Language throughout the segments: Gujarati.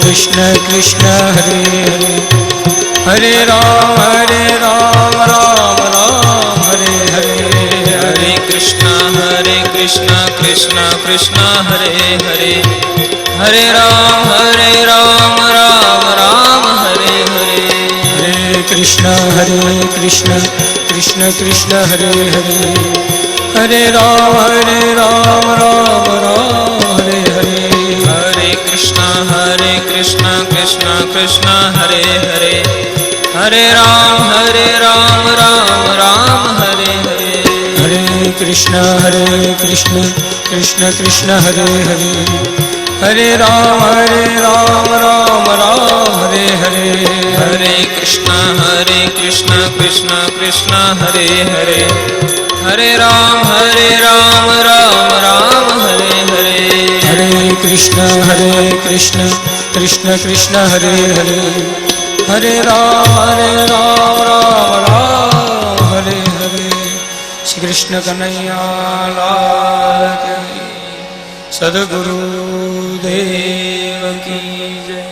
कृष्ण कृष्ण हरे हरे, हरे राम राम राम हरे हरे, हरे कृष्ण कृष्ण कृष्ण हरे हरे, हरे राम राम राम हरे हरे। हरे कृष्ण कृष्ण कृष्ण हरे हरे, हरे राम राम राम हरे हरे, हरे कृष्ण कृष्ण कृष्ण हरे हरे, हरे राम राम राम हरे हरे। हरे कृष्ण कृष्ण कृष्ण हरे हरे, हरे राम राम राम हरे हरे, हरे कृष्ण कृष्ण कृष्ण हरे हरे, हरे राम राम राम हरे हरे। हरे कृष्ण कृष्ण कृष्ण हरे हरे, हरे राम राम हरे हरे। श्री कृष्ण कन्हैया लाल की, सद्गुरु देव की जय।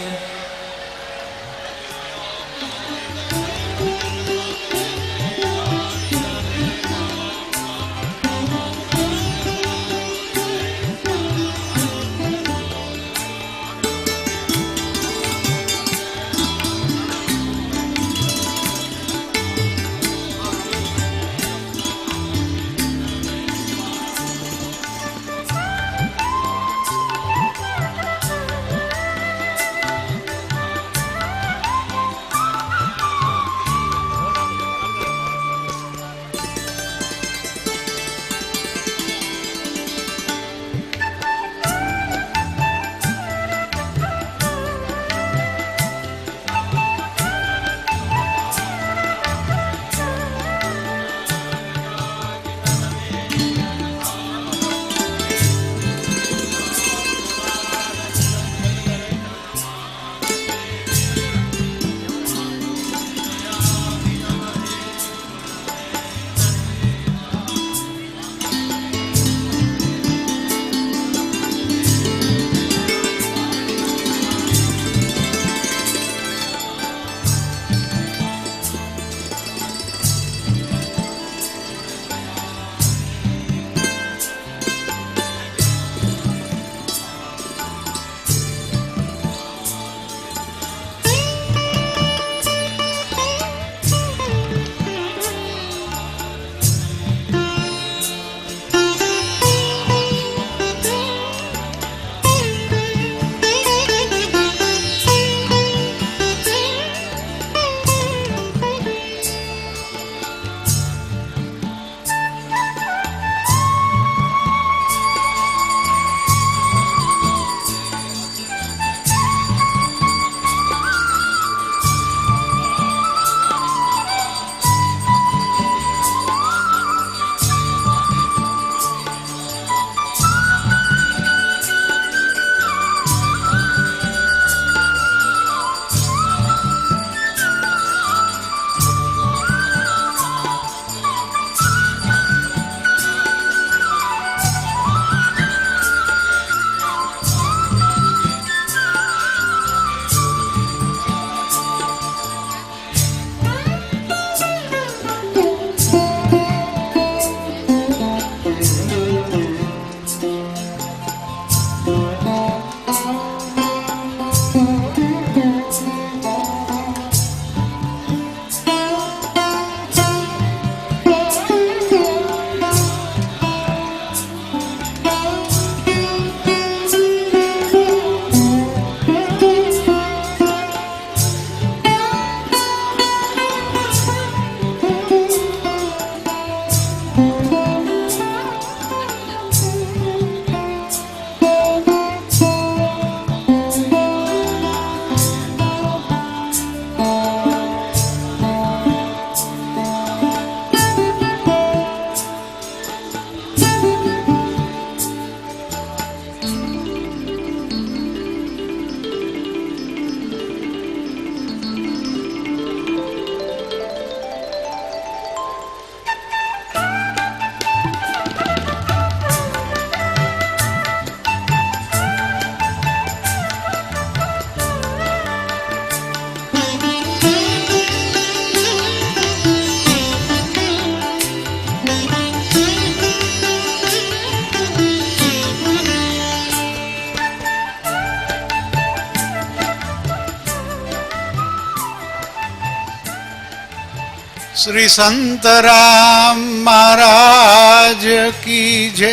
શ્રી સંતરામ મહારાજ કી જય.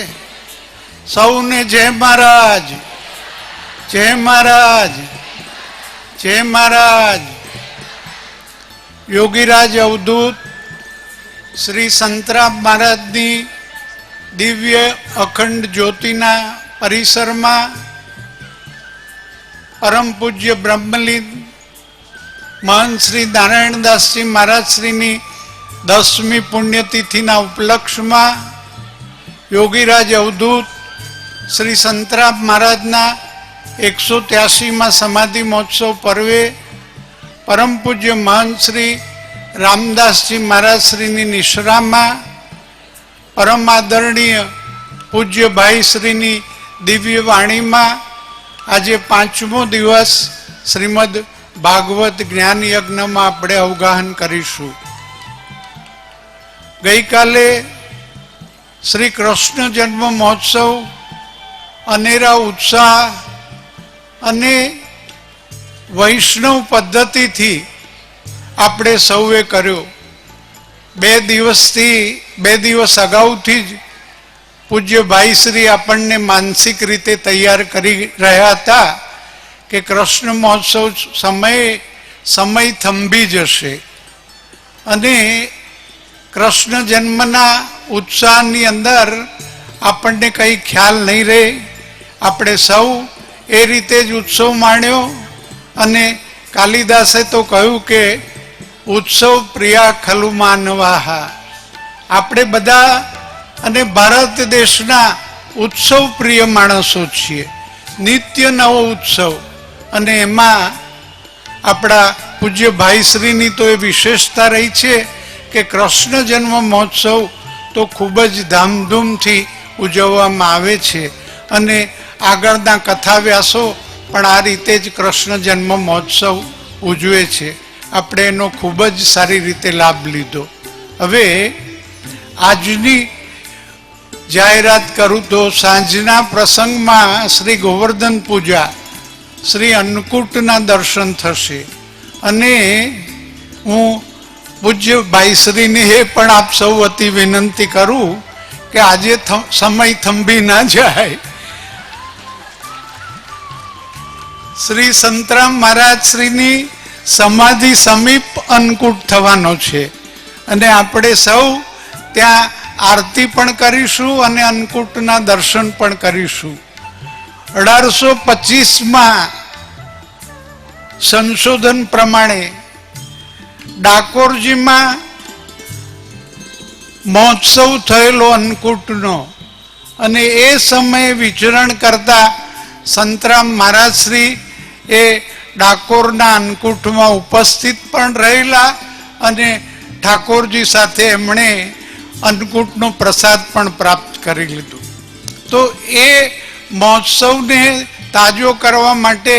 સૌને જય મહારાજ, જય મહારાજ, જય મહારાજ. યોગીરાજ અવધૂત શ્રી સંતરામ મહારાજની દિવ્ય અખંડ જ્યોતિના પરિસરમાં પરમ પૂજ્ય બ્રહ્મલીન મહંત શ્રી નારાયણદાસજી મહારાજ શ્રીની 10મી પુણ્યતિથિના ઉપલક્ષમાં યોગીરાજ અવધૂત શ્રી સંતરામ મહારાજના 183માં સમાધિ મહોત્સવ પર્વે પરમ પૂજ્ય મહંત શ્રી રામદાસજી મહારાજ શ્રીની નિશ્રામાં પરમ આદરણીય પૂજ્ય ભાઈ શ્રીની દિવ્ય વાણીમાં આજે 5મો દિવસ શ્રીમદ ભાગવત જ્ઞાન યજ્ઞમાં આપણે અવગાહન કરીશું. ગઈકાલે શ્રી કૃષ્ણ જન્મ મહોત્સવ અનેરા ઉત્સાહ અને વૈષ્ણવ પદ્ધતિથી આપણે સૌએ કર્યો. 2 દિવસ અગાઉથી જ પૂજ્ય ભાઈ શ્રી આપણને માનસિક રીતે તૈયાર કરી રહ્યા હતા કે કૃષ્ણ મહોત્સવ સમય થંભી જશે અને કૃષ્ણ જન્મના ઉત્સાહની અંદર આપણને કંઈ ખ્યાલ નહીં રહે. આપણે સૌ એ રીતે જ ઉત્સવ માણ્યો અને કાલિદાસે તો કહ્યું કે ઉત્સવ પ્રિયા ખલુ માનવાહા. આપણે બધા અને ભારત દેશના ઉત્સવ પ્રિય માણસો છીએ. નિત્ય નવો ઉત્સવ અને એમાં આપણા પૂજ્ય ભાઈશ્રીની તો એ વિશેષતા રહી છે કે કૃષ્ણ જન્મ મહોત્સવ તો ખૂબ જ ધામધૂમથી ઉજવવામાં આવે છે અને આગળના કથા વ્યાસો પણ આ રીતે જ કૃષ્ણ જન્મ મહોત્સવ ઉજવે છે. આપણે એનો ખૂબ જ સારી રીતે લાભ લીધો. હવે આજની જાહેરાત કરું તો સાંજના પ્રસંગમાં શ્રી ગોવર્ધન પૂજા શ્રી અન્નકૂટના દર્શન થશે અને હું પૂજ્ય ભાઈશ્રીને એ પણ આપ સૌ વતી વિનંતી કરું કે આજે સમય થંભી ના જાય. શ્રી સંતરામ મહારાજ શ્રીની સમાધિ સમીપ અન્નકૂટ થવાનો છે અને આપણે સૌ ત્યાં આરતી પણ કરીશું અને અન્નકૂટના દર્શન પણ કરીશું. 1825માં સંશોધન પ્રમાણે ડાકોરજીમાં મહોત્સવ થયેલો અન્નકૂટનો અને એ સમયે વિચરણ કરતા સંતરામ મહારાજ શ્રી એ ડાકોરના અન્નકૂટમાં ઉપસ્થિત પણ રહેલા અને ઠાકોરજી સાથે એમણે અન્નકૂટનો પ્રસાદ પણ પ્રાપ્ત કરી લીધો. તો એ મહોત્સવને તાજો કરવા માટે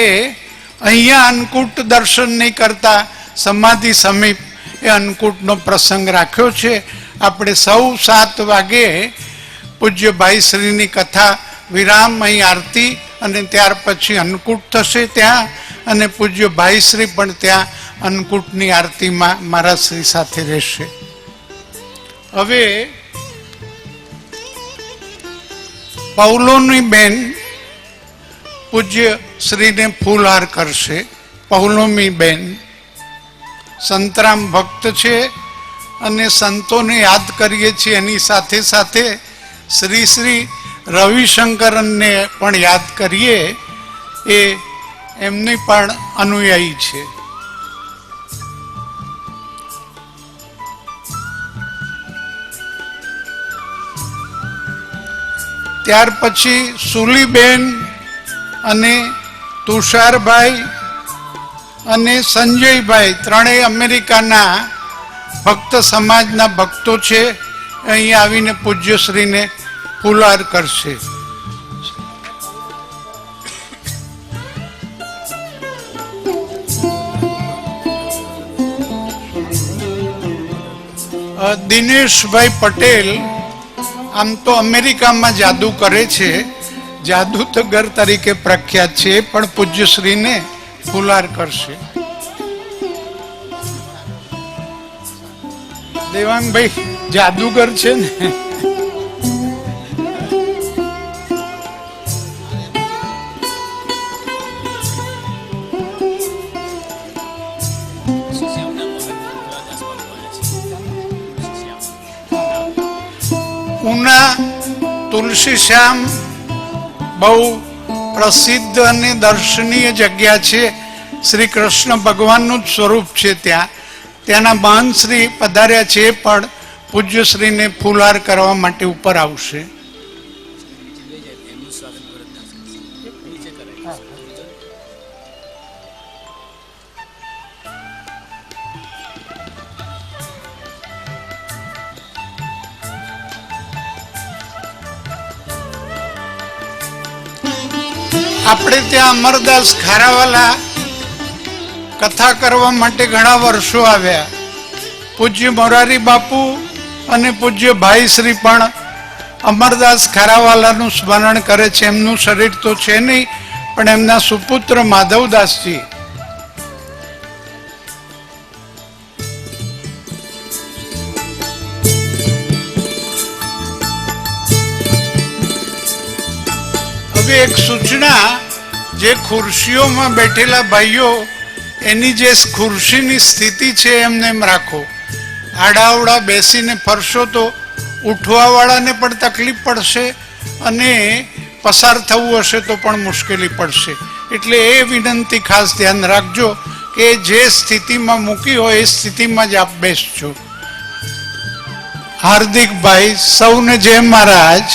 અહીંયા અન્નકૂટ દર્શન નહીં કરતા સમાધિ સમીપ એ અન્નકૂટનો પ્રસંગ રાખ્યો છે. આપણે સૌ 7 વાગે પૂજ્ય ભાઈશ્રીની કથા વિરામ, અહીં આરતી અને ત્યાર પછી અન્નકૂટ થશે ત્યાં અને પૂજ્ય ભાઈશ્રી પણ ત્યાં અન્નકૂટની આરતીમાં મારા શ્રી સાથે રહેશે. હવે પૌલોની બેન પૂજ્ય શ્રીને ફૂલહાર કરશે. પૌલોમી બેન સંતરામ ભક્ત છે અને સંતોને યાદ કરીએ છીએ. એની સાથે સાથે શ્રી શ્રી રવિશંકરનને પણ યાદ કરીએ. એ એમની પણ અનુયાયી છે. ત્યાર પછી સુલીબેન અને તુષારભાઈ અને સંજયભાઈ ત્રણેય અમેરિકાના ભક્ત સમાજના ભક્તો છે. અહીં આવીને પૂજ્યશ્રીને ફૂલહાર કરશે. દિનેશભાઈ પટેલ આમ તો અમેરિકામાં જાદુ કરે છે, જાદુતગર તરીકે પ્રખ્યાત છે, પણ પૂજ્યશ્રીને ફૂલહાર કરશે. દેવાંગભાઈ જાદુગર છે ને. ઉના તુલસી શ્યામ બહુ પ્રસિદ્ધ અને દર્શનીય જગ્યા છે. શ્રી કૃષ્ણ ભગવાનનું જ સ્વરૂપ છે. ત્યાંના મહાન શ્રી પધાર્યા છે, પણ પૂજ્ય શ્રીને ફૂલહાર કરવા માટે ઉપર આવશે. આપણે ત્યાં અમરદાસ ખારાવાલા કથા કરવા માટે ઘણા વર્ષો આવ્યા. પૂજ્ય મોરારી બાપુ અને પૂજ્ય ભાઈ શ્રી પણ અમરદાસ ખારાવાલાનું સ્મરણ કરે છે. એમનું શરીર તો છે નહીં, પણ એમના સુપુત્ર માધવદાસજી હવે એક સૂચના, જે ખુરશીઓમાં બેઠેલા ભાઈઓ એની જે ખુરશીની સ્થિતિ છે એમને એમ રાખો. આડાવડા બેસીને ફરશો તો ઉઠવાવાળાને પણ તકલીફ પડશે અને પસાર થવું હશે તો પણ મુશ્કેલી પડશે. એટલે એ વિનંતી ખાસ ધ્યાન રાખજો કે જે સ્થિતિમાં મૂકી હોય એ સ્થિતિમાં જ આપ બેસજો. હાર્દિકભાઈ, સૌને જય મહારાજ.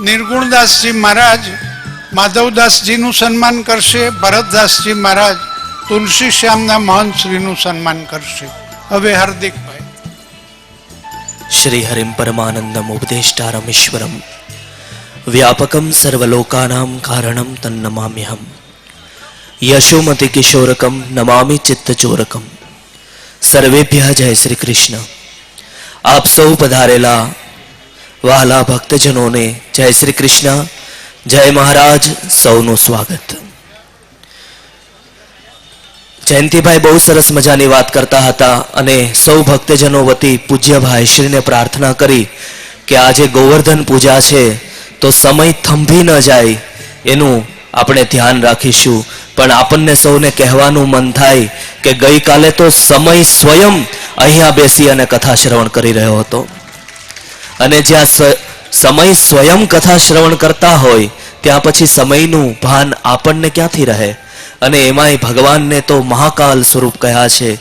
નિર્ગુણદાસજી મહારાજ માધવદાસજીનું સન્માન કરશે. ભરતદાસજી મહારાજ તુલસી શ્યામના મહંત શ્રીનું સન્માન કરશે. હવે હાર્દિકભાઈ. શ્રી હરિમ પરમાનંદમ ઉપદેષ્ટારમ ઈશ્વરમ વ્યાપકમ સર્વલોકાનામ કારણમ તન્નમામ્યહમ યશોમતિ કિશોરકમ નમામિ ચિત્તચોરકમ. સર્વેભ્ય જય શ્રી કૃષ્ણ. આપ સૌ પધારેલા વહાલા ભક્તજનોને જય શ્રી કૃષ્ણ, જય મહારાજ, સૌનું સ્વાગત. જયંતિભાઈ બહુ સરસ મજાની વાત કરતા હતા અને સૌ ભક્તજનો વતી પૂજ્યભાઈ શ્રીને પ્રાર્થના કરી કે આજે ગોવર્ધન પૂજા છે તો સમય થંભી ન જાય એનું આપણે ધ્યાન રાખીશું. પણ આપણને સૌને કહેવાનું મન થાય કે ગઈકાલે તો સમય સ્વયં અહીંયા બેસી અને કથા શ્રવણ કરી રહ્યો હતો, અને જ્યાં સમય સ્વયં કથા શ્રવણ કરતા હોય ત્યાં પછી સમયનું ભાન આપણને ક્યાંથી રહે. અને એમાંય ભગવાનને તો મહાકાલ સ્વરૂપ કહ્યા છે.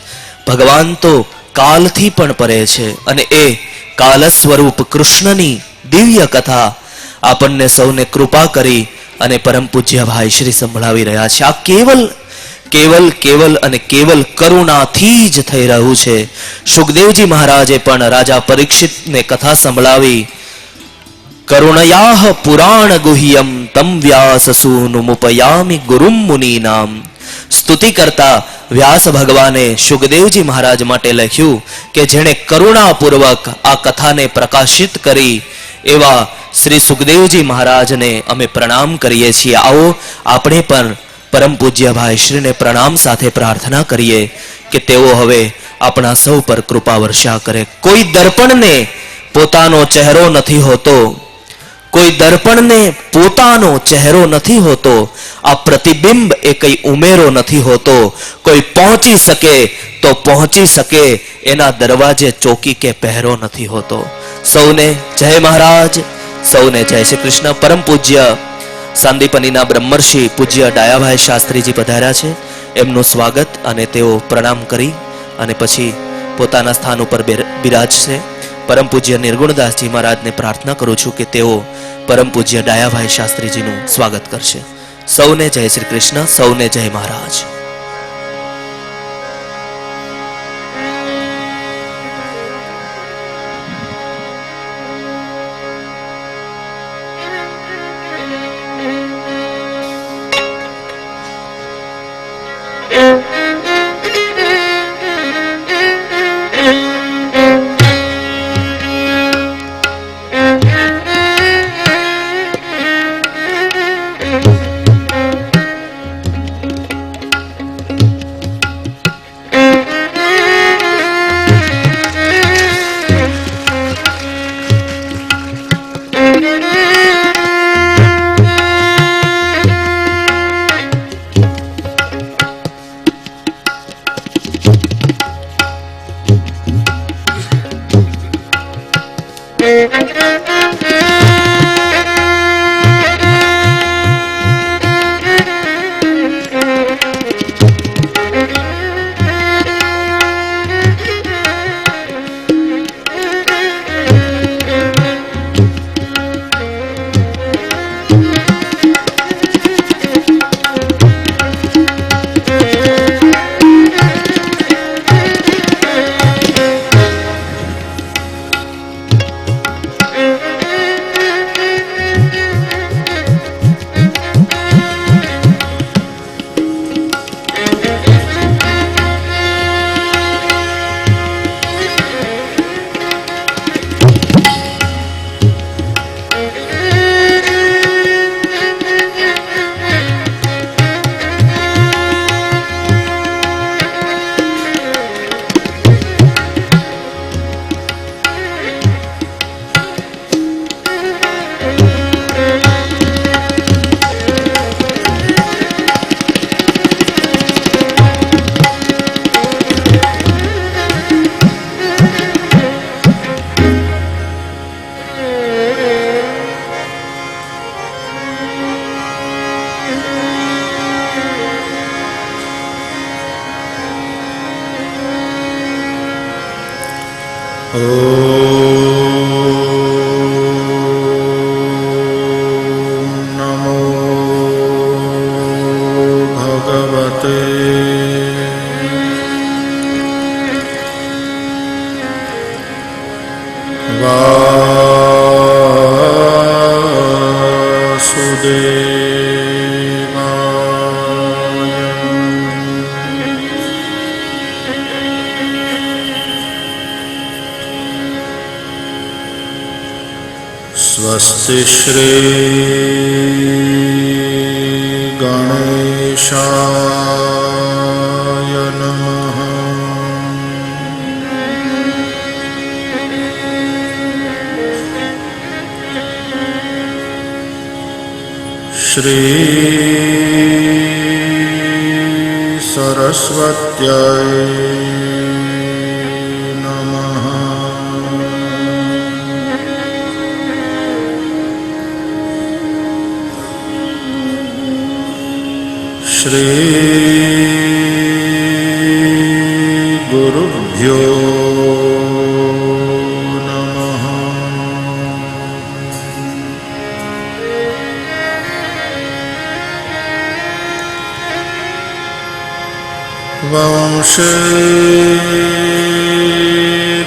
ભગવાન તો કાલથી પણ પરે છે અને એ કાલ સ્વરૂપ કૃષ્ણની દિવ્ય કથા આપણને સૌને કૃપા કરી અને પરમ પૂજ્ય ભાઈ શ્રી સંભળાવી રહ્યા છે. આ કેવલ અને કેવલ કરુણાથી જ થઈ રહ્યું છે. સુખદેવજી મહારાજે પણ રાજા પરીક્ષિતને કથા સંભળાવી. કરુણયાહ પુરાણ ગુહ્યમ તમ વ્યાસ સૂનુમુપયામિ ગુરુમ મુનિનામ. સ્તુતિ કરતા વ્યાસ ભગવાને સુખદેવજી મહારાજ માટે લખ્યું કે જેણે કરુણાપૂર્વક આ કથાને પ્રકાશિત કરી એવા શ્રી સુખદેવજી મહારાજને અમે પ્રણામ કરીએ છીએ. આવો આપણે પણ પરમ પૂજ્ય ભાઈ શ્રીને પ્રણામ સાથે પ્રાર્થના કરીએ કે તેઓ હવે આપણા સૌ પર કૃપા વર્ષા કરે. કોઈ દર્પણને પોતાનો ચહેરો નથી હોતો, કોઈ દર્પણને પોતાનો ચહેરો નથી હોતો. આ પ્રતિબિંબ એ કઈ ઉમેરો નથી હોતો. કોઈ પહોંચી શકે તો પહોંચી શકે, એના દરવાજે ચોકી કે પહેરો નથી હોતો. સૌને જય મહારાજ, સૌને જય શ્રી કૃષ્ણ. પરમ પૂજ્ય સાંદીપનીના બ્રહ્મર્ષિ પૂજ્ય ડાયાભાઈ શાસ્ત્રીજી પધાર્યા છે. એમનું સ્વાગત અને તેઓ પ્રણામ કરી અને પછી પોતાના સ્થાન ઉપર બિરાજશે. પરમ પૂજ્ય નિર્ગુણદાસજી મહારાજને પ્રાર્થના કરું છું કે તેઓ પરમ પૂજ્ય ડાયાભાઈ શાસ્ત્રીજીનું સ્વાગત કરશે. સૌને જય શ્રી કૃષ્ણ, સૌને જય મહારાજ. नमो भगवते वासुदेवाय। स्वस्ति श्री गणेशाय नमः। श्री सरस्वत्यै नमः। श्री गुरुभ्यो नमः। वंशे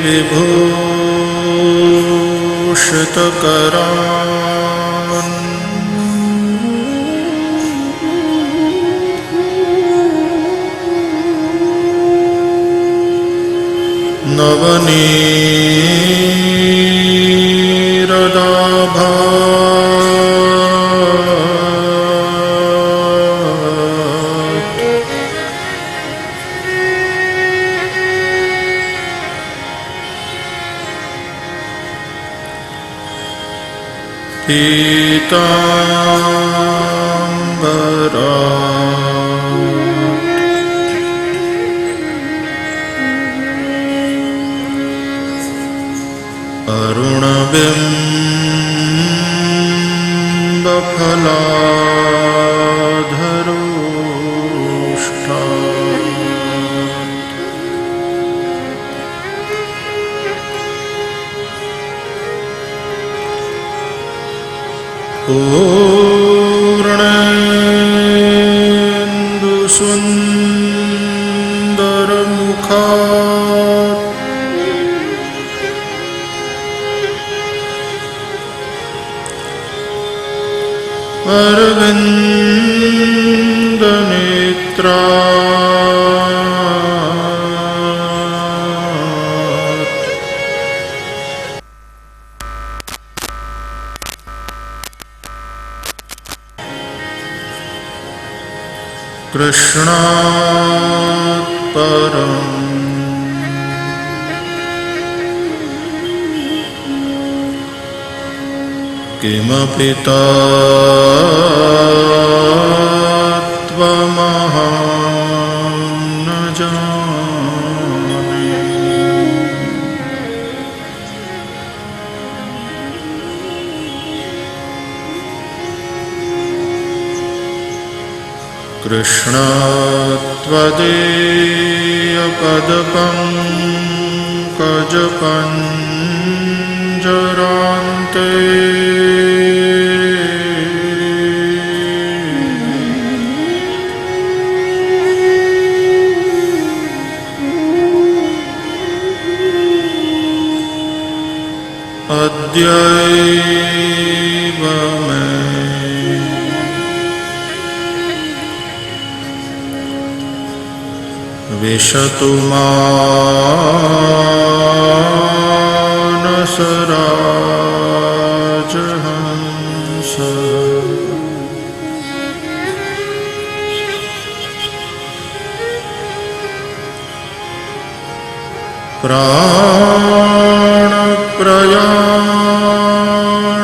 विभूषितकरान् नवनीरदाभात् पीताम्बरात् अरुणबिम्बफलाधरोष्ठात् पूर्णेन्दुसुन्दरमुखात् अरविन्दनेत्रात् कृष्णात् परम् किमपि तत्त्वमहं न जाने। कृष्णात्वदीयपदपङ्कजपञ्जरान्ते अद्यैव मे विशतु मानसराजहंस।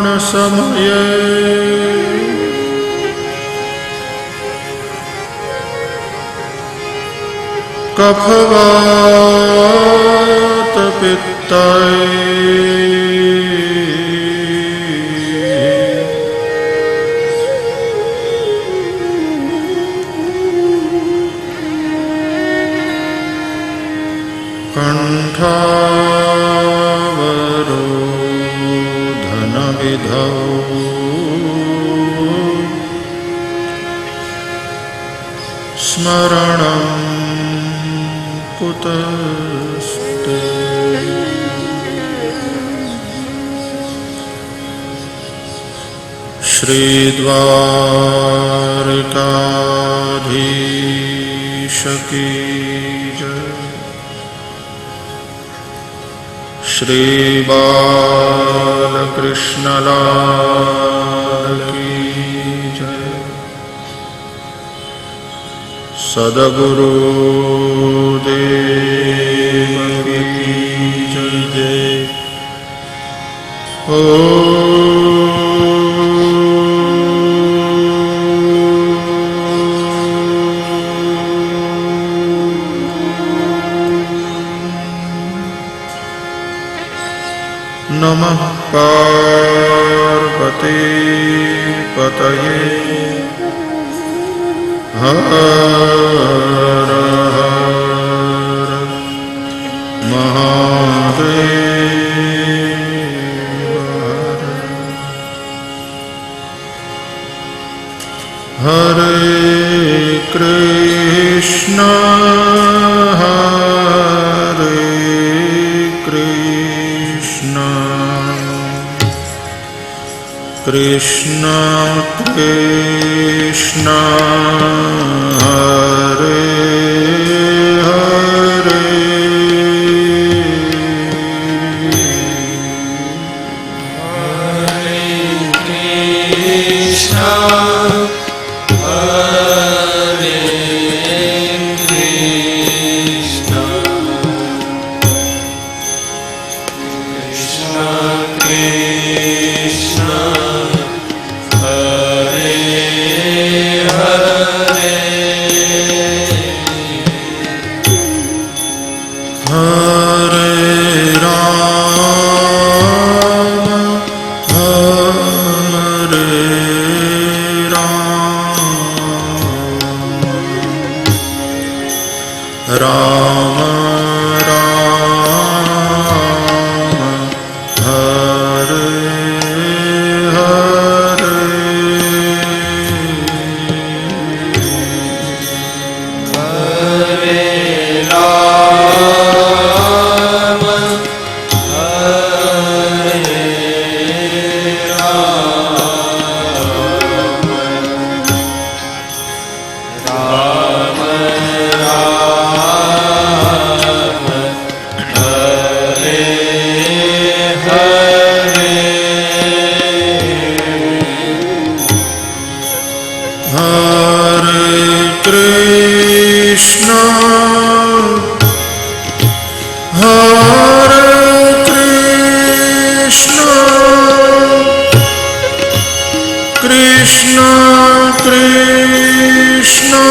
प्राणप्रयाणसमये कफवातपित्तै कंठाभ्यन्तरयोनिषु विधौ स्मरणं कुतस्ते श्रीद्वारकाधीश की जय। श्री बालकृष्णलाल की जय। सद्गुरुदेव की जय। ओ नमः पार्वती पतये हर हर महादेव। हरे कृष्णा हरे कृष्णा कृष्णा कृष्णा हरे हरे हरे कृष्णा हरे कृष्णा कृष्णा कृष्णा हरे हरे हरे राम हरे राम राम हरे हरे हरे राम हरे राम राम हरे हरे हरे कृष्णा हरे कृष्णा कृष्णा कृष्णा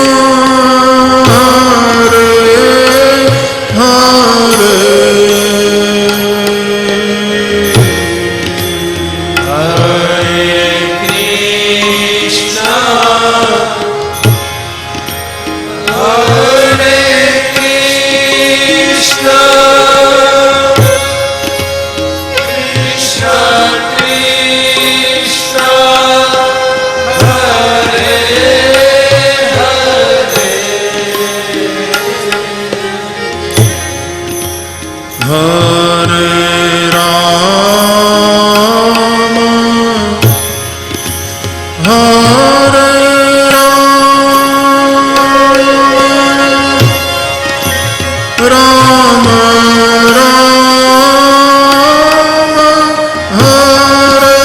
हरे हरे हरे कृष्णा हरे कृष्णा कृष्णा कृष्णा हरे हरे राम हरे राम राम हरे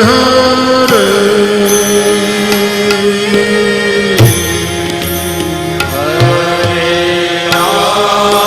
हरे। हरे राम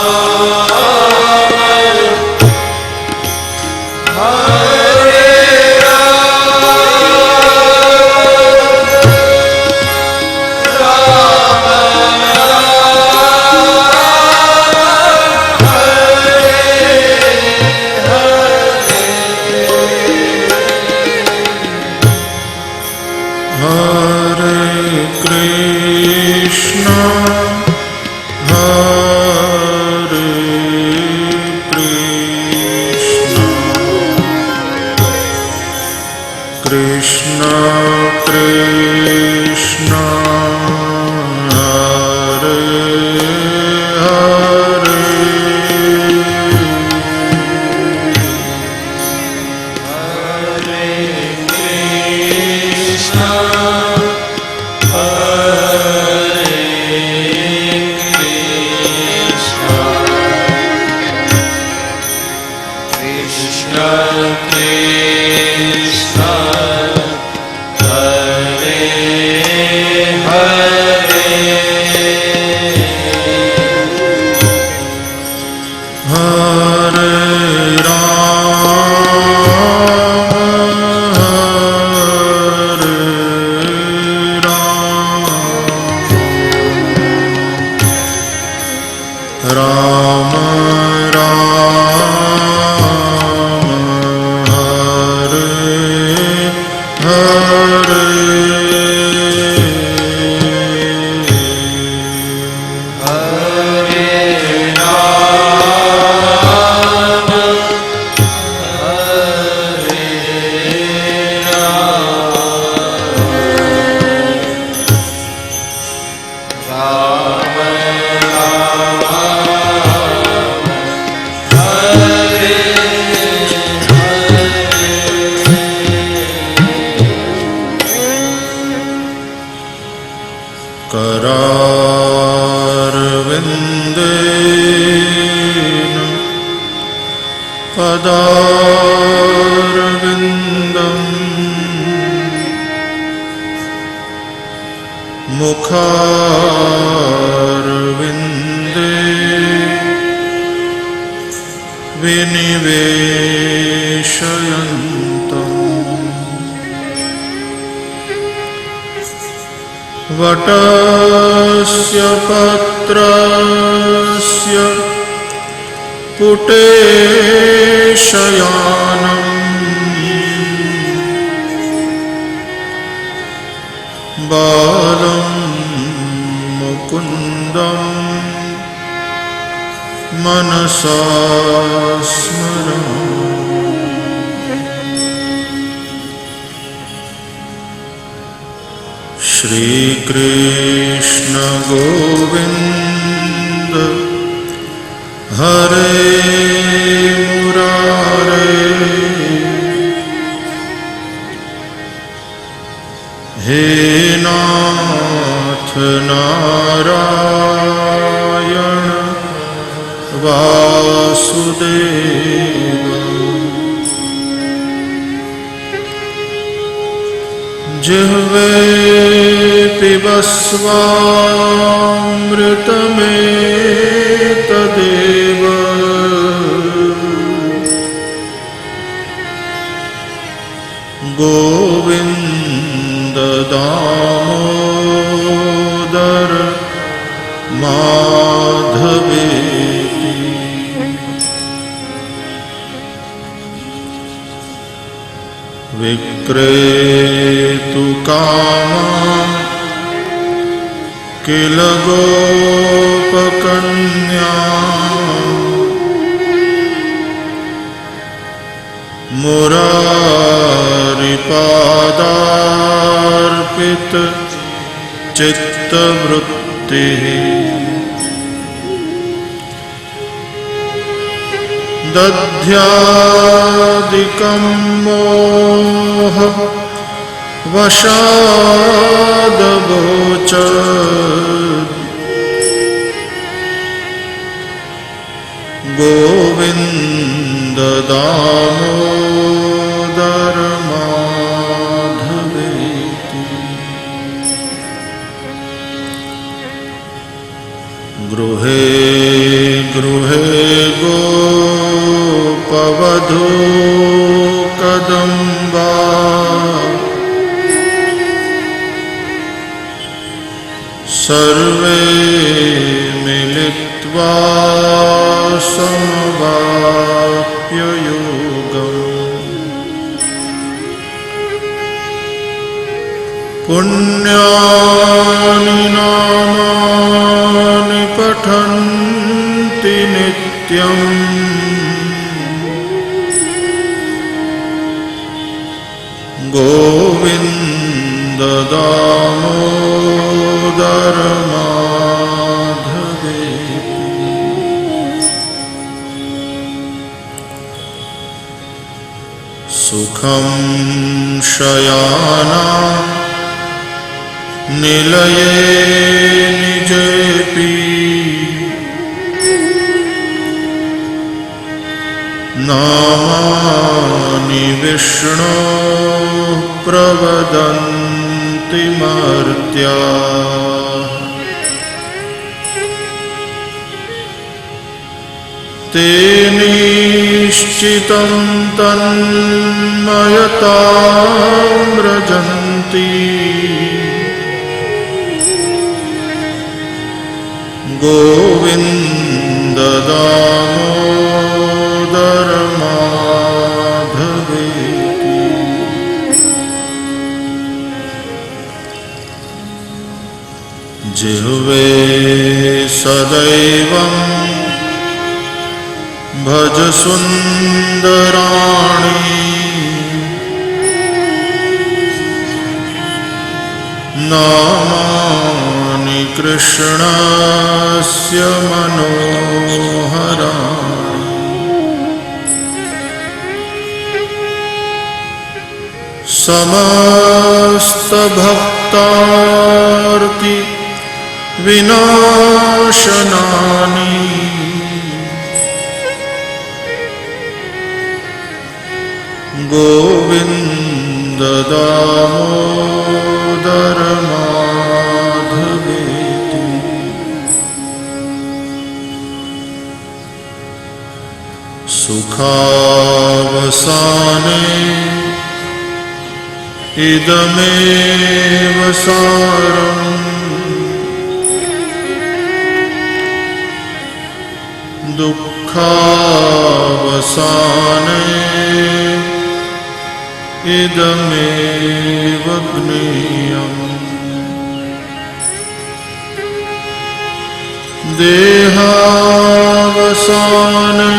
वटस्य पत्रस्य पुटे शयानम् बालं मुकुन्दं मनसा स्मरामि। श्री कृष्ण गोविंद हरे मुरारे, हे नाथ नारायण वासुदेव, जिह्वे पिबस्वामृतमेतदेव, गोविन्द दामोदर माधवेति। विक्रेतु कामा किल गोपकन्या, मुरारिपादार्पित चित्तवृत्तिः, दध्यादिकं मोह वशादवोच, गोविन्द दामोदर माधवेति। गृहे गृहे गोपवधू कदम्बा, सर्वे मिलित्वा समवाप्य योगम्। पुण्यानि नामानि पठन्ति नित्यम्, गोविन्द दामोदर माधवेति। सुखं शयाना निलये निजेपि, नामानि विष्णो प्रवदन्ति मर्त्या तेनिश्चितं तन्मयतां व्रजन्ति गोविन्द दामोदर माधवेति। जिह्वे सदैवं भज सुन्दराणि नामानि कृष्णस्य मनोहराणि। समस्तभक्तार्ति विनाशनानि गोविन्द दामोदर माधवेति। सुखावसाने इदमेव सारम् दुःखावसाने इदमेव ज्ञेयम्। देहावसाने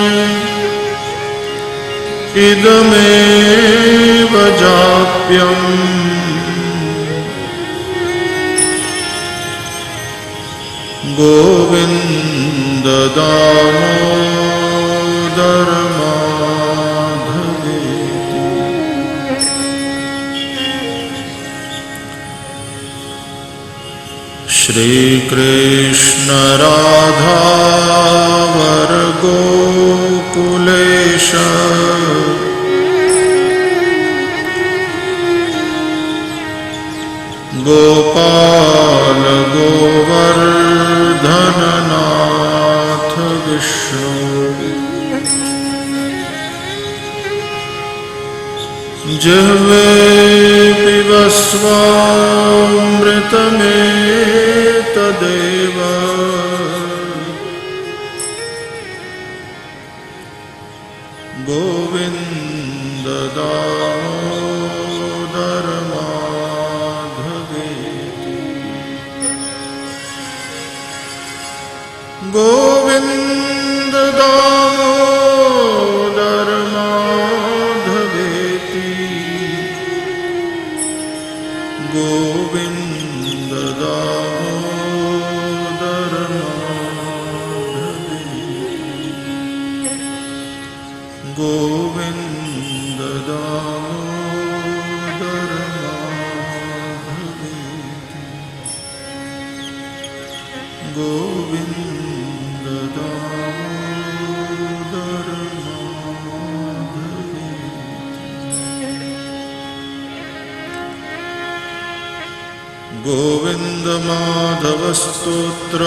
इदमेव जाप्यम्। गोविन्द दामोदर माधवेति। श्रीकृष्ण राधा वर गोकुलेश गोपाल गोवर्धन नाथ विष्णु। जिह्वे पिबस्वामृतमेतदेव गोविन्द दामोदर माधवेति। गोविन्द दामोदर माधवेति। गोविन्द दामोदर माधवेति। गोविन्द दामोदर माधवेति। गोविन्द दामोदर माधवेति। गोविन्द माधव स्तोत्र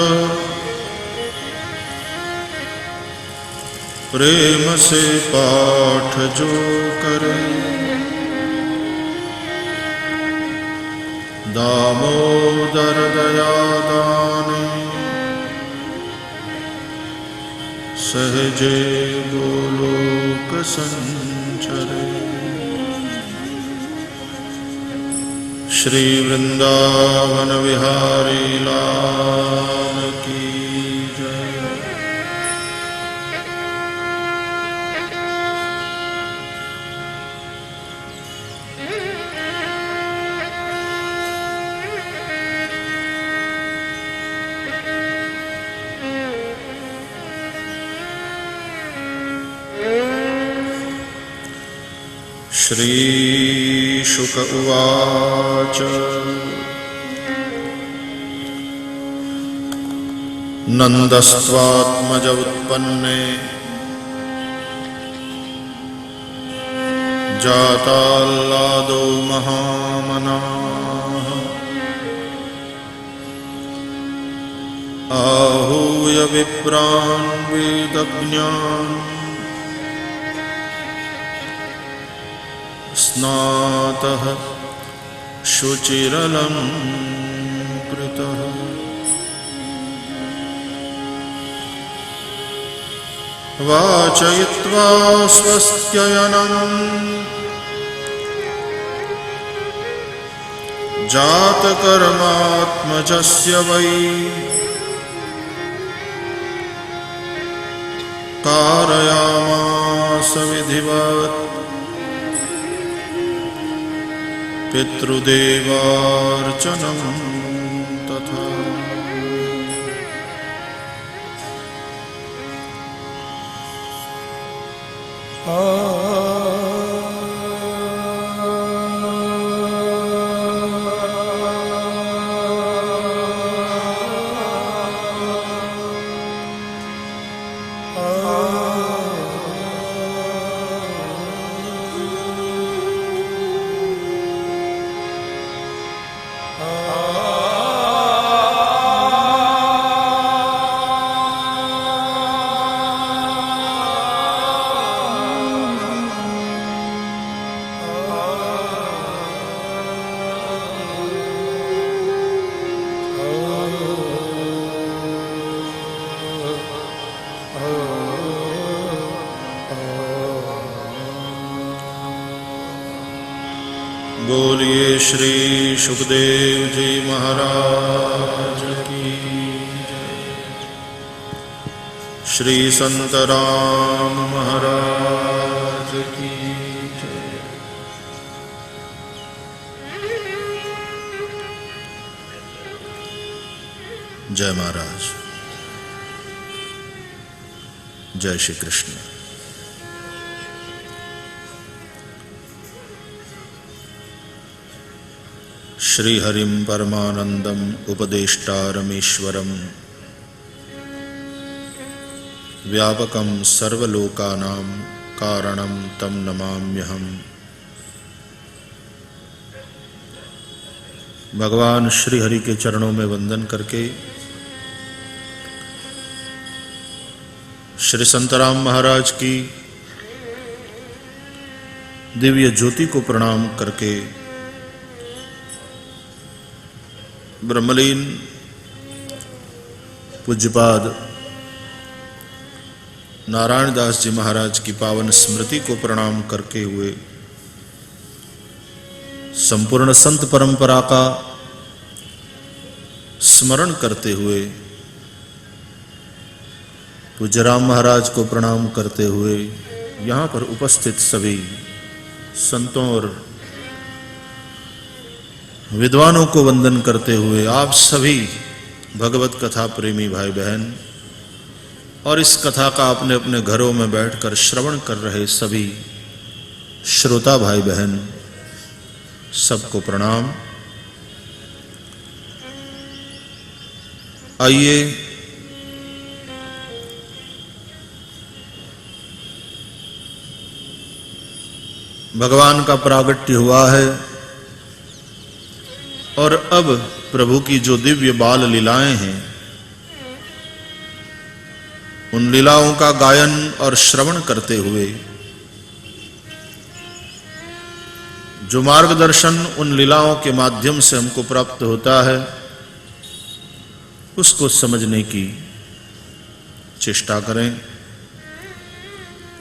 प्रेम से पाठ जो करे दामोदर दया दाने सहजे गोलोक संचरे। श्री वृंदावन विहारी लाल की जय। श्री शुक उवाच नन्दस्त्वात्मज उत्पन्ने जाताल्लादो महामनाः आहूय विप्रान् वेदज्ञान् स्नातः शुचिरलङ्कृतः वाचयित्वा स्वस्त्ययनम् जातकर्मात्मजस्य वै कारयामास विधिवत् पितृदेवार्चनं तथा बोलिए श्री सुखदेव जी महाराज की जय। श्री संत राम महाराज की जय। जय महाराज। जय श्री कृष्ण। श्रीहरिं परमानंदम उपदेष्टारमीश्वरम व्यापकं सर्वलोकानां कारणं तम नमाम्यहम्। भगवान श्रीहरि के चरणों में वंदन करके श्री संतराम महाराज की दिव्य ज्योति को प्रणाम करके ब्रह्मलीन पूज्यपाद नारायण दास जी महाराज की पावन स्मृति को प्रणाम करके हुए संपूर्ण संत परंपरा का स्मरण करते हुए पूज्य राम महाराज को प्रणाम करते हुए यहाँ पर उपस्थित सभी संतों और विद्वानों को वंदन करते हुए आप सभी भगवत कथा प्रेमी भाई बहन और इस कथा का अपने अपने घरों में बैठकर श्रवण कर रहे सभी श्रोता भाई बहन सबको प्रणाम। आइए भगवान का प्रागट्य हुआ है और अब प्रभु की जो दिव्य बाल लीलाएं हैं उन लीलाओं का गायन और श्रवण करते हुए जो मार्गदर्शन उन लीलाओं के माध्यम से हमको प्राप्त होता है उसको समझने की चेष्टा करें,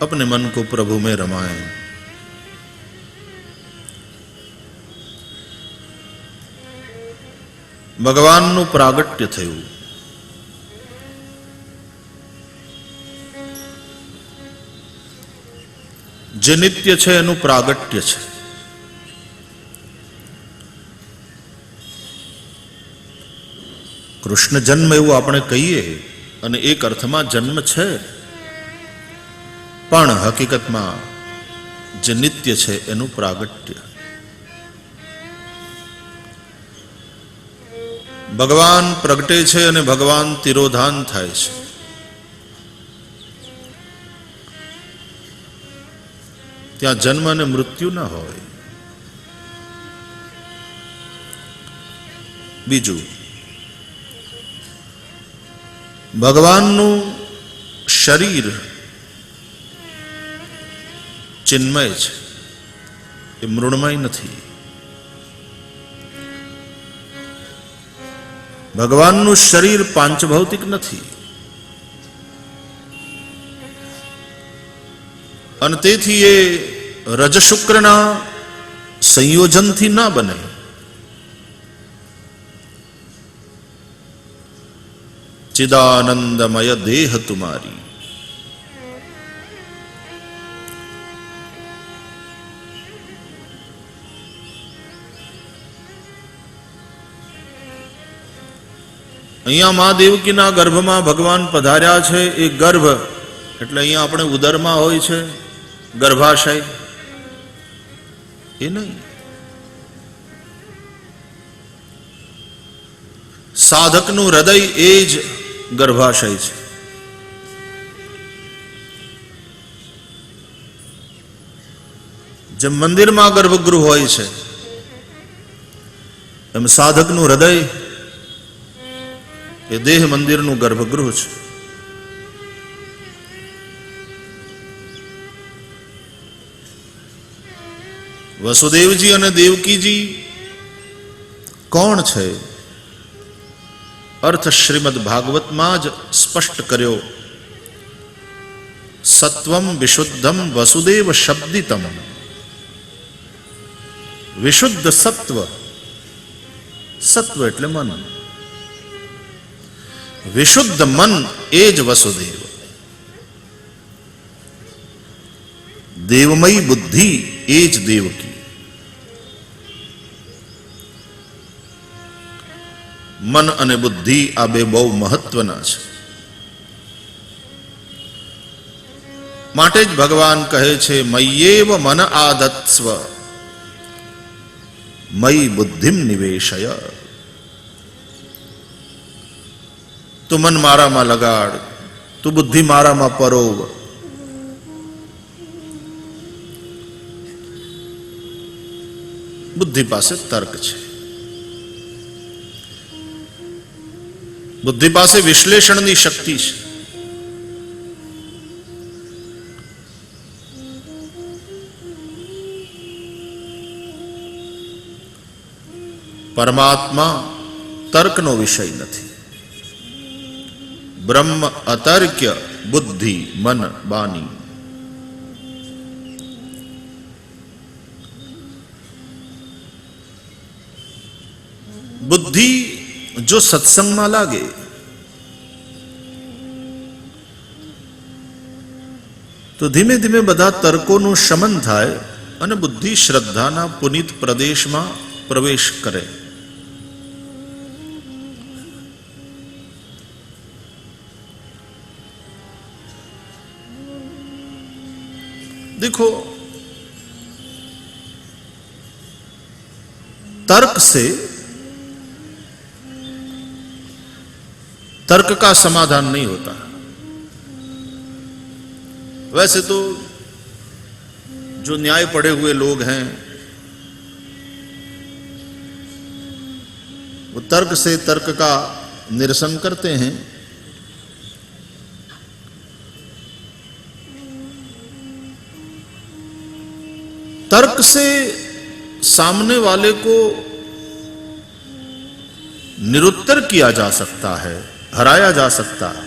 अपने मन को प्रभु में रमाएं। ભગવાનનું પ્રાગટ્ય થયું। જે નિત્ય છે એનું પ્રાગટ્ય છે। કૃષ્ણ જન્મ એવું આપણે કહીએ અને એક અર્થમાં જન્મ છે, પણ હકીકતમાં જે નિત્ય છે એનું પ્રાગટ્ય। ભગવાન પ્રગટે છે અને ભગવાન તિરોધાન થાય છે। ત્યાં જન્મ અને મૃત્યુ ન હોય. બીજું, ભગવાનનું શરીર ચિન્મય છે, એ મૃણમય નથી. ભગવાનનું શરીર પાંચભૌતિક નથી અને તેથી એ રજશુક્રના સંયોજનથી ના બને. ચિદાનંદમય દેહ તુમારી. અહીંયા મા દેવકીના ગર્ભમાં ભગવાન પધાર્યા છે. એ ગર્ભ એટલે અહીંયા આપણે ઉદરમાં હોય છે ગર્ભાશય, એ નહીં. સાધકનું હૃદય એ જ ગર્ભાશય છે. જેમ મંદિરમાં ગર્ભગૃહ હોય છે એમ સાધકનું હૃદય એ દેહ મંદિરનું ગર્ભગૃહ છે. વસુદેવજી અને દેવકીજી કોણ છે? અર્થ શ્રીમદ ભાગવતમાં જ સ્પષ્ટ કર્યો. સત્વમ વિશુદ્ધમ વસુદેવ શબ્દિતમ. વિશુદ્ધ સત્વ, સત્વ એટલે મન, વિશુદ્ધ મન એ જ વસુદેવ. દેવમયી બુદ્ધિ એ જ દેવકી. મન અને બુદ્ધિ આ બે બહુ મહત્વના છે. માટે જ ભગવાન કહે છે મય્યેવ મન આદત્સ્વ મયી બુદ્ધિમ નિવેશય. તું મન મારામાં લગાડ, તું બુદ્ધિ મારામાં પરોવ. બુદ્ધિ પાસે તર્ક છે, બુદ્ધિ પાસે વિશ્લેષણની શક્તિ છે. પરમાત્મા તર્કનો વિષય નથી. બ્રહ્મ અતર્ક્ય બુદ્ધિ મન બાની. બુદ્ધિ જો સત્સંગમાં લાગે તો ધીમે ધીમે બધા તર્કોનું શમન થાય અને બુદ્ધિ શ્રદ્ધાના પુનિત પ્રદેશમાં પ્રવેશ કરે. देखो, तर्क से तर्क का समाधान नहीं होता. वैसे तो जो न्याय पढ़े हुए लोग हैं वो तर्क से तर्क का निरसन करते हैं. तर्क से सामने वाले को निरुत्तर किया जा सकता है, हराया जा सकता है.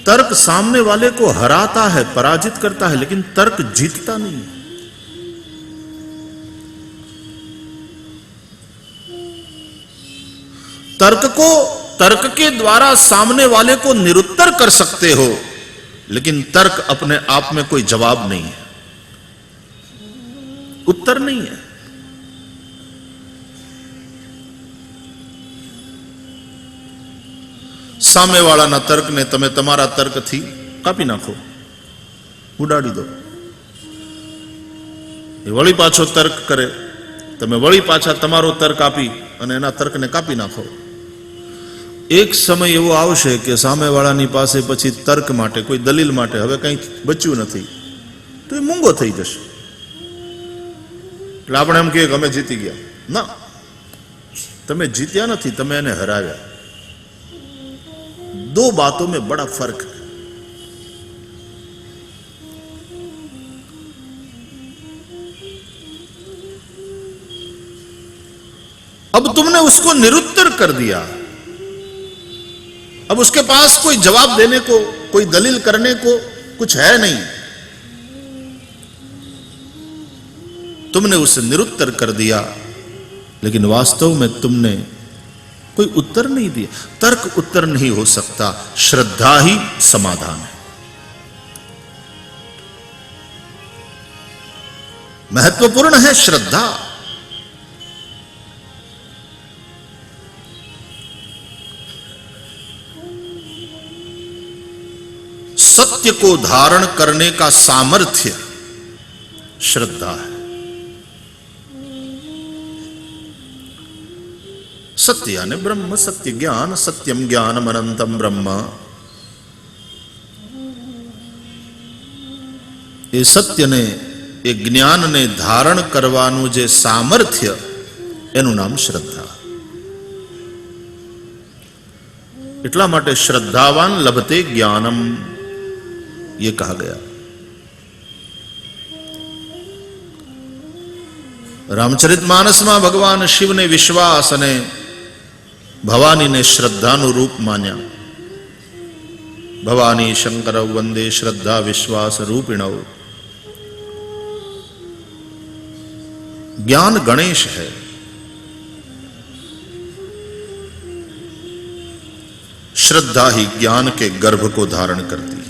तर्क सामने वाले को हराता है, पराजित करता है, लेकिन तर्क जीतता नहीं है. तर्क के द्वारा सामने वाले को निरुत्तर कर सकते हो, लेकिन तर्क अपने आप में कोई जवाब नहीं है, उत्तर नहीं है. સામે વાળાના તર્કને તમે તમારા તર્કથી કાપી નાખો, ઉડાડી દો. એ વળી પાછો તર્ક કરે, તમે વળી પાછા તમારો તર્ક આપી અને એના તર્કને કાપી નાખો. એક સમય એવો આવશે કે સામેવાળાની પાસે પછી તર્ક માટે, કોઈ દલીલ માટે હવે કંઈ બચ્યું નથી, તો એ મૂંગો થઈ જશે. એટલે આપણે એમ કહીએ કે અમે જીતી ગયા. ના, તમે જીત્યા નથી, તમે એને હરાવ્યા. दो बातों में बड़ा फर्क है. अब तुमने उसको निरुत्तर कर दिया, अब उसके पास कोई जवाब देने को, कोई दलील करने को कुछ है नहीं. तुमने उसे निरुत्तर कर दिया, लेकिन वास्तव में तुमने कोई उत्तर नहीं दिया. तर्क उत्तर नहीं हो सकता, श्रद्धा ही समाधान है. महत्वपूर्ण है श्रद्धा. सत्य को धारण करने का सामर्थ्य श्रद्धा है. सत्य यानी ब्रह्म, सत्य ज्ञान, सत्यम ज्ञानम अनंतम ब्रह्म. ये सत्य ने, ये ज्ञान ने धारण करवानुं जे सामर्थ्य, एनुं नाम श्रद्धा. એટલા માટે શ્રદ્ધાવાન લભતે જ્ઞાનમ, ये कहा गया. रामचरितमानस में भगवान शिव ने विश्वास अने भवानी ने श्रद्धानु रूप मान्या. भवानी शंकर वंदे श्रद्धा विश्वास रूपिणौ. ज्ञान गणेश है. श्रद्धा ही ज्ञान के गर्भ को धारण करती है.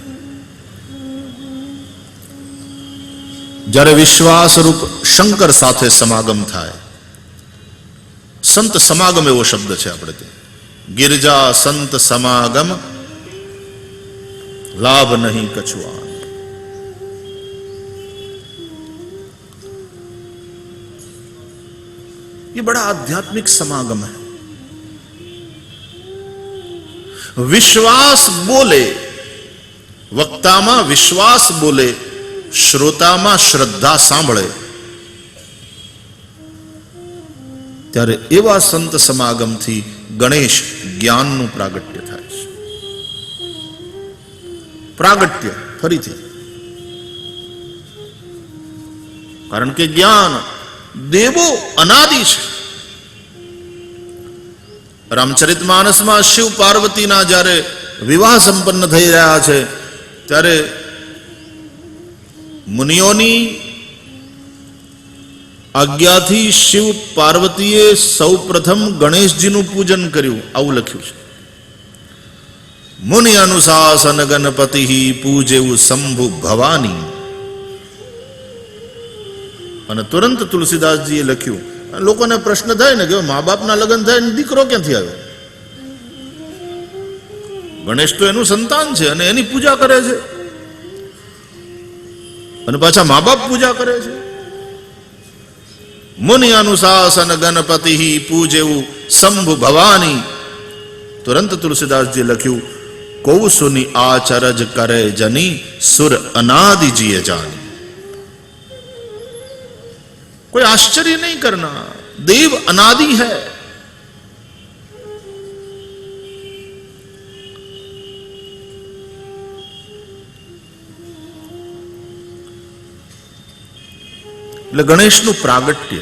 જ્યારે વિશ્વાસ રૂપ શંકર સાથે સમાગમ થાય, સંત સમાગમ એવો શબ્દ છે આપણે ત્યાં. गिरजा संत समागम लाभ नहीं कछुआन. ये बड़ा आध्यात्मिक समागम है. विश्वास बोले, वक्तामा विश्वास बोले, શ્રોતામાં શ્રદ્ધા સાંભળે, ત્યારે એવા સંત સમાગમથી ગણેશ જ્ઞાનનું પ્રાગટ્ય થાય છે. પ્રાગટ્ય ફરીથી, કારણ કે જ્ઞાન દેવો અનાદિ છે. રામચરિતમાનસમાં શિવ પાર્વતીના જ્યારે વિવાહ સંપન્ન થઈ રહ્યા છે, ત્યારે મુનિઓની આજ્ઞાથી શિવ પાર્વતીએ સૌ પ્રથમ ગણેશજીનું પૂજન કર્યું, આવું લખ્યું છે. મુનિ અનુશાસન ગણપતિ પૂજેવું શંભુ ભવાની. અને તુરંત તુલસીદાસજીએ લખ્યું. લોકોને પ્રશ્ન થાય ને કે મા બાપના લગ્ન થાય ને દીકરો ક્યાંથી આવ્યો? ગણેશ તો એનું સંતાન છે અને એની પૂજા કરે છે, અને પાછા મા બાપ પૂજા કરે છે. મુનિ અનુશાસન ગણપતિ પૂજેવું શંભુ ભવાની. તુરંત તુલસીદાસજી લખ્યું, કૌ સુની આચરજ કરે જની સુર અનાદિ જીએ જાની. कोई आश्चर्य नहीं करना, देव अनादि है. એટલે ગણેશનું પ્રાગટ્ય,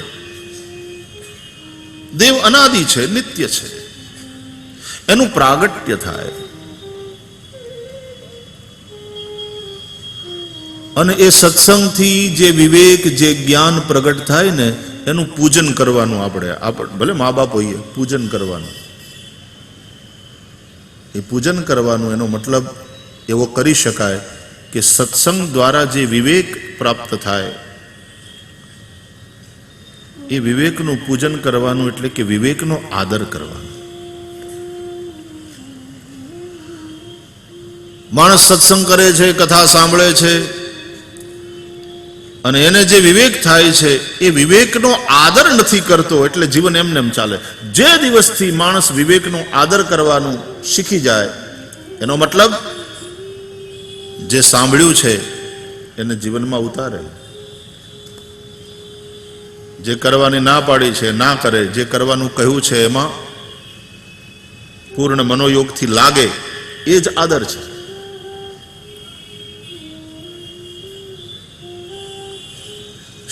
દેવ અનાદિ છે, નિત્ય છે, એનું પ્રાગટ્ય થાય. અને એ સત્સંગથી જે વિવેક, જે જ્ઞાન પ્રગટ થાય ને, એનું પૂજન કરવાનું. આપણે ભલે મા બાપ હોઈએ, પૂજન કરવાનું. એ પૂજન કરવાનું એનો મતલબ એવો કરી શકાય કે સત્સંગ દ્વારા જે વિવેક પ્રાપ્ત થાય, એ વિવેકનું પૂજન કરવાનું, એટલે કે વિવેકનો આદર કરવાનો. માણસ સત્સંગ કરે છે, કથા સાંભળે છે, અને એને જે વિવેક થાય છે એ વિવેકનો આદર નથી કરતો એટલે જીવન એમને એમ ચાલે. જે દિવસથી માણસ વિવેકનો આદર કરવાનું શીખી જાય એનો મતલબ જે સાંભળ્યું છે એને જીવનમાં ઉતારે. જે કરવાની ના પાડી છે ના કરે, જે કરવાનું કહ્યું છે એમાં પૂર્ણ મનોયોગથી લાગે, એ જ આદર છે.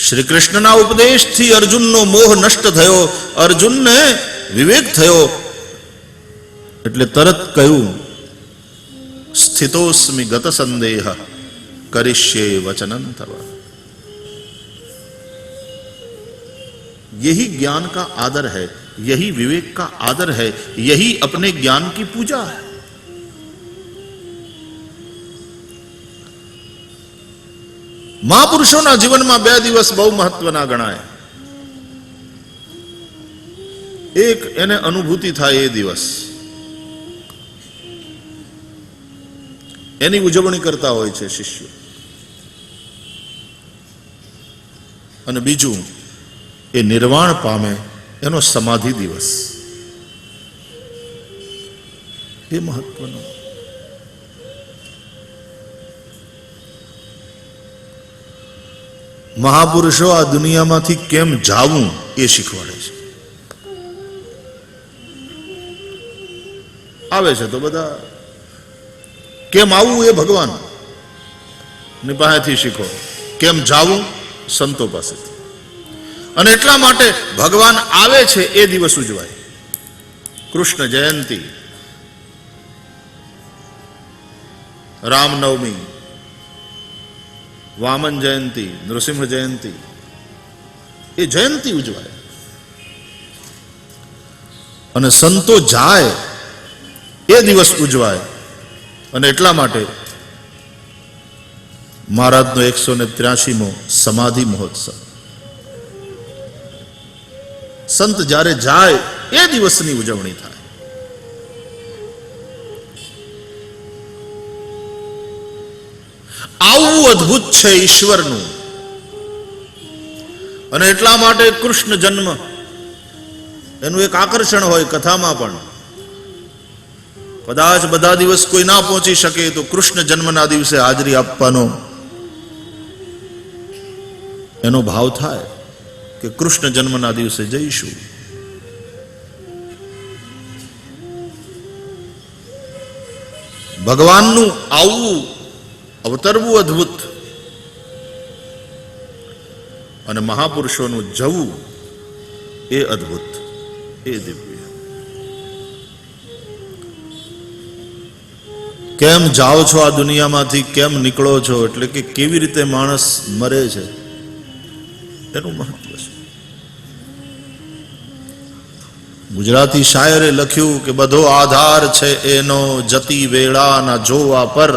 શ્રી કૃષ્ણના ઉપદેશથી અર્જુનનો મોહ નષ્ટ થયો, અર્જુનને વિવેક થયો એટલે તરત કહ્યું સ્થિતોસ્મિ ગત સંદેહ કરિષ્યે વચનં તવ. यही ज्ञान का आदर है, यही विवेक का आदर है, यही अपने ज्ञान की पूजा है. મહાપુરુષોના જીવનમાં 2 દિવસ બહુ મહત્વના ગણાય. એક એને અનુભૂતિ થાય એ દિવસ, એની ઉજવણી કરતા હોય છે શિષ્યો. અને બીજું એ નિર્વાણ પામે એનો સમાધિ દિવસ, એ મહત્વનો. મહાપુરુષો આ દુનિયામાંથી કેમ જાવું એ શીખવાડે છે. આવે છે તો બધા કેમ આવવું એ ભગવાન ની પાસેથી શીખો, કેમ જાવું સંતો પાસેથી. અને એટલા માટે ભગવાન આવે છે એ દિવસ ઉજવાય. કૃષ્ણ જયંતિ, રામનવમી, વામન જયંતિ, નૃસિંહ જયંતિ, એ જયંતિ ઉજવાય. અને સંતો જાય એ દિવસ ઉજવાય. અને એટલા માટે મહારાજનો 183મો સમાધિ મહોત્સવ. સંત જ્યારે જાય એ દિવસની ઉજવણી થાય. આવું અદ્ભુત છે ઈશ્વરનું. અને એટલા માટે કૃષ્ણ જન્મ એનું એક આકર્ષણ હોય કથામાં પણ. કદાચ બધા દિવસ કોઈ ના પહોંચી શકે તો કૃષ્ણ જન્મના દિવસે હાજરી આપવાનો એનો ભાવ થાય કે કૃષ્ણ જન્મના દિવસે જઈશું. ભગવાનનું આવવું, અવતરવું અદ્ભુત, અને મહાપુરુષોનું જવું એ અદ્ભુત, એ દિવ્ય. કેમ જાઓ છો આ દુનિયામાંથી, કેમ નીકળો છો, એટલે કે કેવી રીતે માણસ મરે છે એનું મહત્વ છે. ગુજરાતી શાયરે લખ્યું કે બધો આધાર છે એનો જતી વેળાના જોવા પર.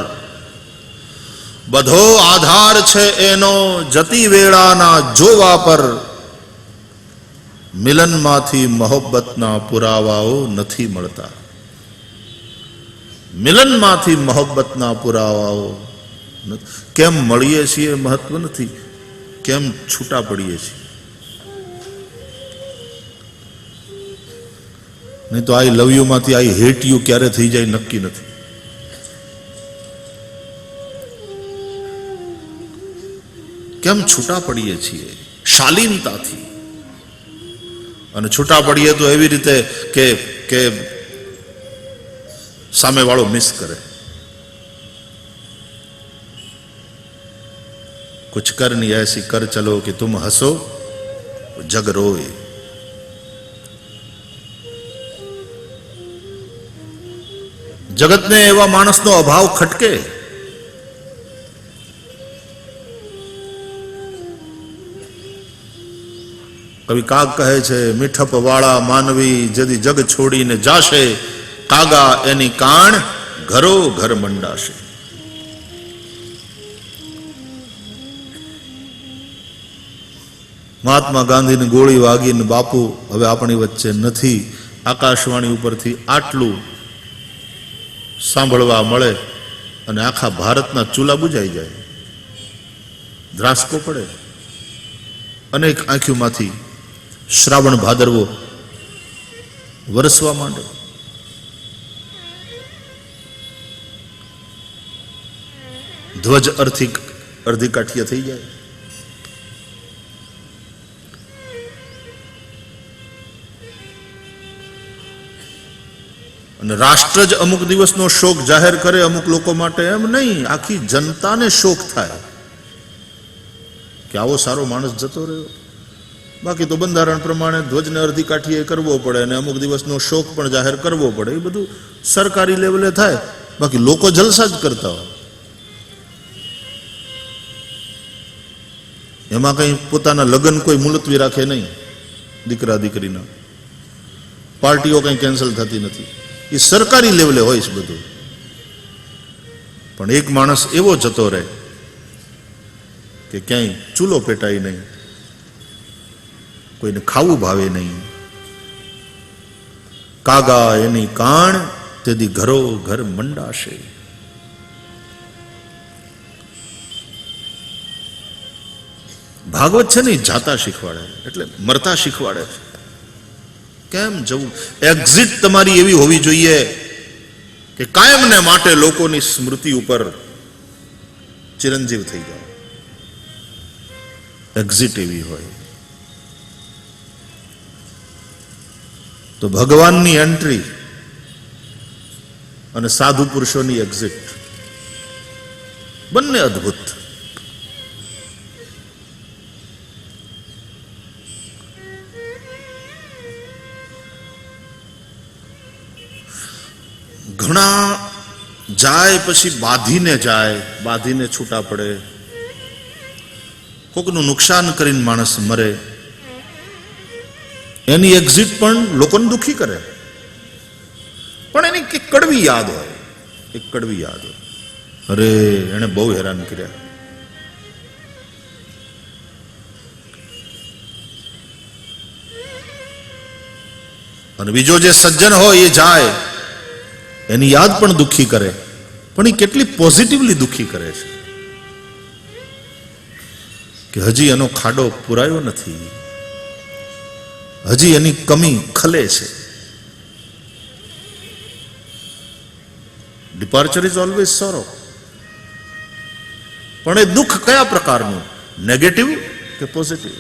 બધો આધાર છે એનો જતી વેળાના જોવા પર. મિલનમાંથી મોહબ્બતના પુરાવાઓ નથી મળતા. મિલનમાંથી મોહબ્બતના પુરાવાઓ. કેમ મળીએ છીએ મહત્વ નથી, કેમ છૂટા પડીએ છીએ. નહીં તો આઈ લવ યુ માંથી આઈ હેટ યુ ક્યારે થઈ જાય નક્કી નથી. કેમ છૂટા પડીએ છીએ શાલીનતાથી. અને છૂટા પડીએ તો એવી રીતે કે સામેવાળો મિસ કરે. कुछ करनी ऐसी कर चलो कि तुम हंसो जग रोए. જગતને એવા માણસનો અભાવ ખટકે. કવિ કાગ કહે છે, મીઠપ વાળા માનવી જદી જગ છોડીને જાશે, કાગા એની કાણ ઘરો ઘર મંડાશે. મહાત્મા ગાંધીની ગોળી વાગીને બાપુ હવે આપણી વચ્ચે નથી. આકાશવાણી ઉપરથી આટલું સાંભળવા મળે અને આખા ભારતના ચૂલા બુજાઈ જાય, ધ્રાસકો પડે. અનેક આંખોમાંથી શ્રાવણ ભાદરવો વરસવા માંડે. ધ્વજ અડધી કાઠીએ થઈ જાય. અને રાષ્ટ્ર જ અમુક દિવસનો શોક જાહેર કરે અમુક લોકો માટે, એમ નહીં, આખી જનતાને શોક થાય કે આવો સારો માણસ જતો રહ્યો. બાકી તો બંધારણ પ્રમાણે ધ્વજને અડધી કાઠીએ કરવો પડે અને અમુક દિવસનો શોક પણ જાહેર કરવો પડે. એ બધું સરકારી લેવલે થાય, બાકી લોકો જલસા જ કરતા હોય. એમાં કંઈ પોતાના લગ્ન કોઈ મુલતવી રાખે નહીં, દીકરા દીકરીના પાર્ટીઓ કંઈ કેન્સલ થતી નથી. એ સરકારી લેવલે હોય છે બધું. પણ એક માણસ એવો જતો રહે કે ક્યાંય ચૂલો પેટાય નહીં, કોઈને ખાવું ભાવે નહીં, કાગા એની કાણ તેથી ઘરો ઘર મંડાશે. ભાગવત છે ને જાતા શીખવાડે, એટલે મરતા શીખવાડે. કેમ જવું? એક્ઝિટ તમારી એવી હોવી જોઈએ કે કાયમને માટે લોકોની સ્મૃતિ ઉપર ચિરંજીવ થઈ જાઓ. એક્ઝિટ એવી હોય તો ભગવાનની એન્ટ્રી અને સાધુ પુરુષોની એક્ઝિટ બંને અદ્ભુત. ઘણા જાય પછી બાંધીને છૂટા પડે, કોકનું નુકસાન કરીને માણસ મરે. એની એક્ઝિટ પણ લોકોને દુખી કરે, પણ એની એક કડવી યાદ હોય, એક કડવી યાદ હોય, અરે એને બહુ હેરાન કર્યા. અને બીજો જે સજ્જન હોય એ જાય, એની યાદ પણ દુખી કરે, પણ એ કેટલી પોઝિટિવલી દુખી કરે છે કે હજી એનો ખાડો પુરાયો નથી, હજી એની કમી ખલે છે. Departure is always sorrow. પણ એ દુઃખ કયા પ્રકારનું? નેગેટિવ કે પોઝિટિવ?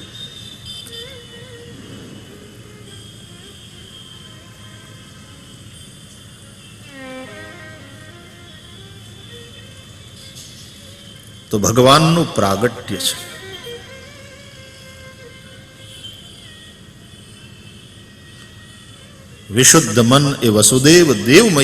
તો ભગવાનનું પ્રાગટ્ય છે. વિશુદ્ધ મન એ વસુદેવ દેવમય